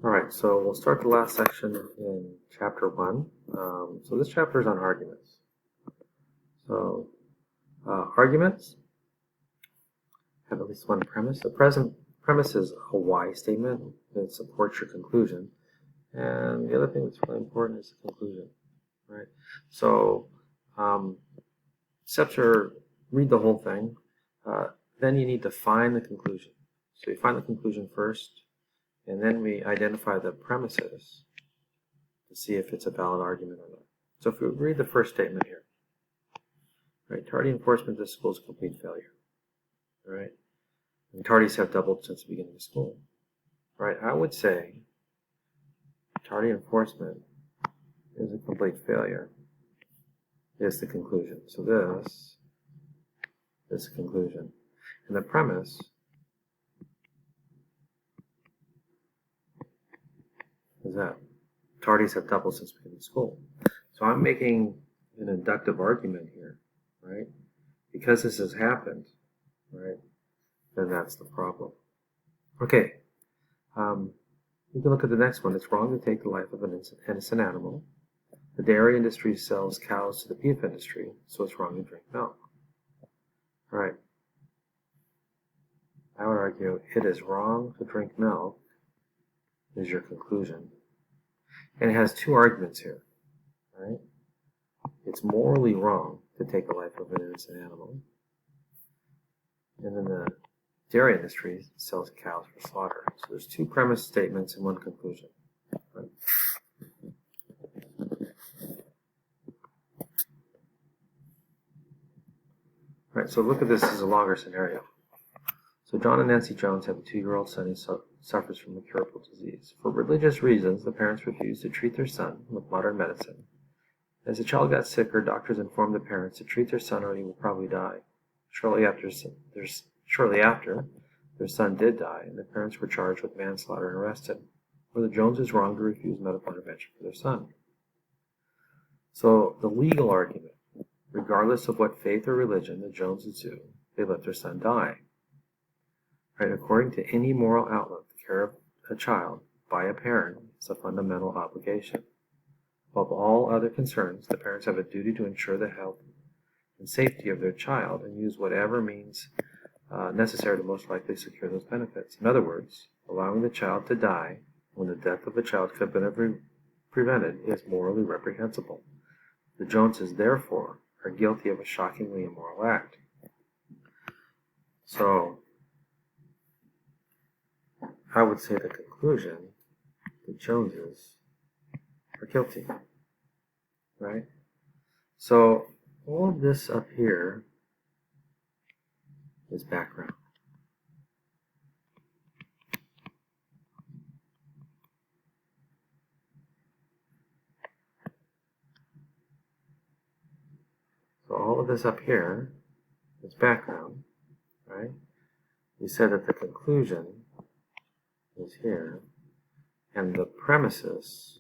Alright, so we'll start the last section in chapter 1. So this chapter is on arguments. So, arguments have at least one premise. The present premise is a why statement that supports your conclusion. And the other thing that's really important is the conclusion, right? So, steps are read the whole thing. Then you need to find the conclusion. So you find the conclusion first, and then we identify the premises to see if it's a valid argument or not. So if we read the first statement here, right, tardy enforcement of the school is a complete failure, right? And tardies have doubled since the beginning of school, right? I would say tardy enforcement is a complete failure is the conclusion. So this is the conclusion. And the premise is that tardies have doubled since the beginning of school. So I'm making an inductive argument here, right? Because this has happened, right, then that's the problem. Okay, you can look at the next one. It's wrong to take the life of an innocent animal. The dairy industry sells cows to the beef industry, so it's wrong to drink milk. All right. I would argue it is wrong to drink milk is your conclusion. And it has two arguments here, right? It's morally wrong to take the life of an innocent animal. And then the dairy industry sells cows for slaughter. So there's two premise statements and one conclusion. Right? Right, so look at this as a longer scenario. So John and Nancy Jones have a 2-year-old son who suffers from incurable disease. For religious reasons, the parents refused to treat their son with modern medicine. As the child got sicker, doctors informed the parents to treat their son or he would probably die. Shortly after, their son did die, and the parents were charged with manslaughter and arrested. Were the Joneses wrong to refuse medical intervention for their son? So the legal argument, regardless of what faith or religion the Joneses do, they let their son die. Right? According to any moral outlook, the care of a child by a parent is a fundamental obligation. Above all other concerns, the parents have a duty to ensure the health and safety of their child and use whatever means necessary to most likely secure those benefits. In other words, allowing the child to die when the death of a child could have been prevented is morally reprehensible. The Joneses, therefore, are guilty of a shockingly immoral act. So, I would say the conclusion, the Joneses are guilty, right? So, all of this up here is background. So all of this up here is background, right? We said that the conclusion is here, and the premises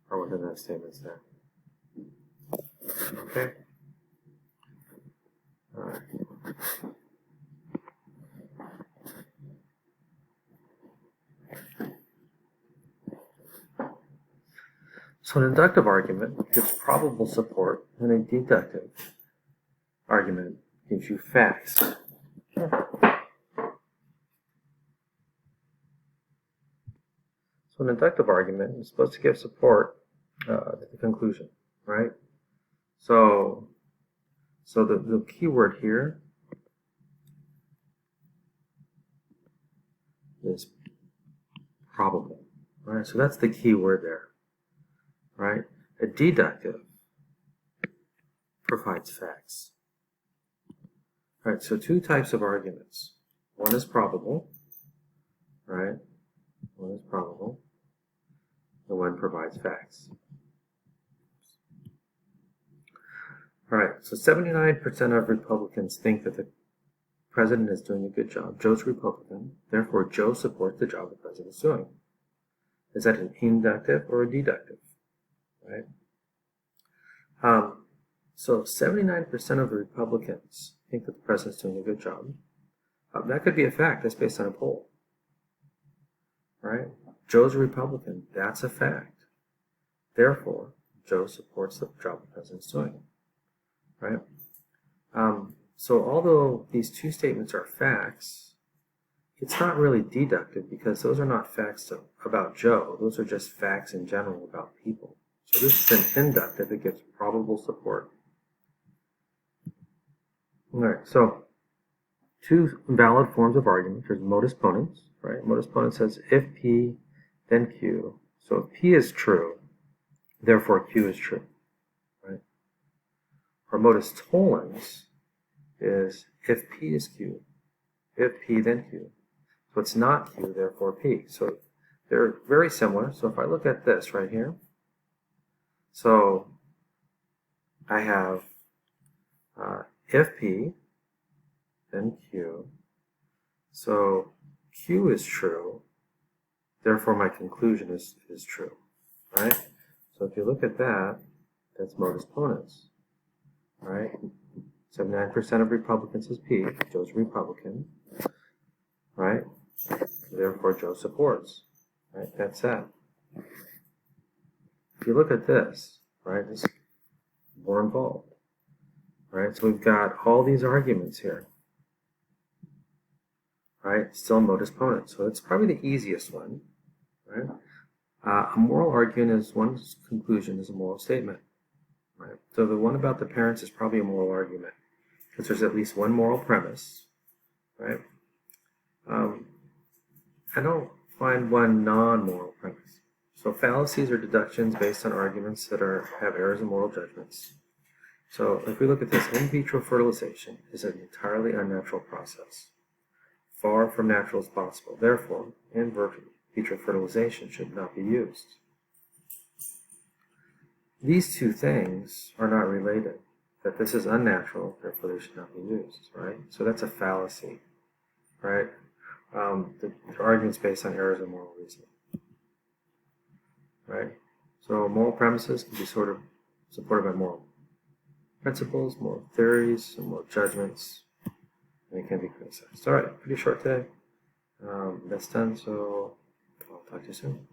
are within that statements there. Okay? All right. So an inductive argument gives probable support, and a deductive argument gives you facts. So an inductive argument is supposed to give support to the conclusion, right? So the key word here is probable, right? So that's the key word there, right? A deductive provides facts. Right, so two types of arguments. One is probable, right? One is probable, and one provides facts. All right, so 79% of Republicans think that the president is doing a good job. Joe's Republican, therefore Joe supports the job the president is doing. Is that an inductive or a deductive, right? So 79% of the Republicans think that the president's doing a good job. That could be a fact. That's based on a poll. right? Joe's a Republican. That's a fact. Therefore, Joe supports the job the president's doing, right? So although these two statements are facts, it's not really deductive because those are not facts about Joe. Those are just facts in general about people. So this is an inductive. It gives probable support. All right, so two valid forms of argument. There's modus ponens, right? Modus ponens says if P, then Q. So if P is true, therefore Q is true, right? Or modus tollens is if P is Q, if P, then Q. So it's not Q, therefore P. So they're very similar. So if I look at this right here, so I have if P, then Q. So Q is true, therefore my conclusion is true, right? So if you look at that, that's modus ponens, right? 79% of Republicans is P. Joe's a Republican, right? Therefore, Joe supports, right? That's that. If you look at this, right, this is more involved, right? So we've got all these arguments here, right? Still modus ponens. So it's probably the easiest one, right? A moral argument is one's conclusion is a moral statement, right? So the one about the parents is probably a moral argument because there's at least one moral premise, right? I don't find one non-moral premise. So fallacies are deductions based on arguments that have errors in moral judgments. So if we look at this, in vitro fertilization is an entirely unnatural process, far from natural as possible. Therefore, in vitro fertilization should not be used. These two things are not related. That this is unnatural, therefore they should not be used, right? So that's a fallacy, right? The argument's based on errors in moral reasoning, right? So moral premises can be sort of supported by moral principles, moral theories, and moral judgments, and it can be criticized. All right, pretty short today. That's done, so I'll talk to you soon.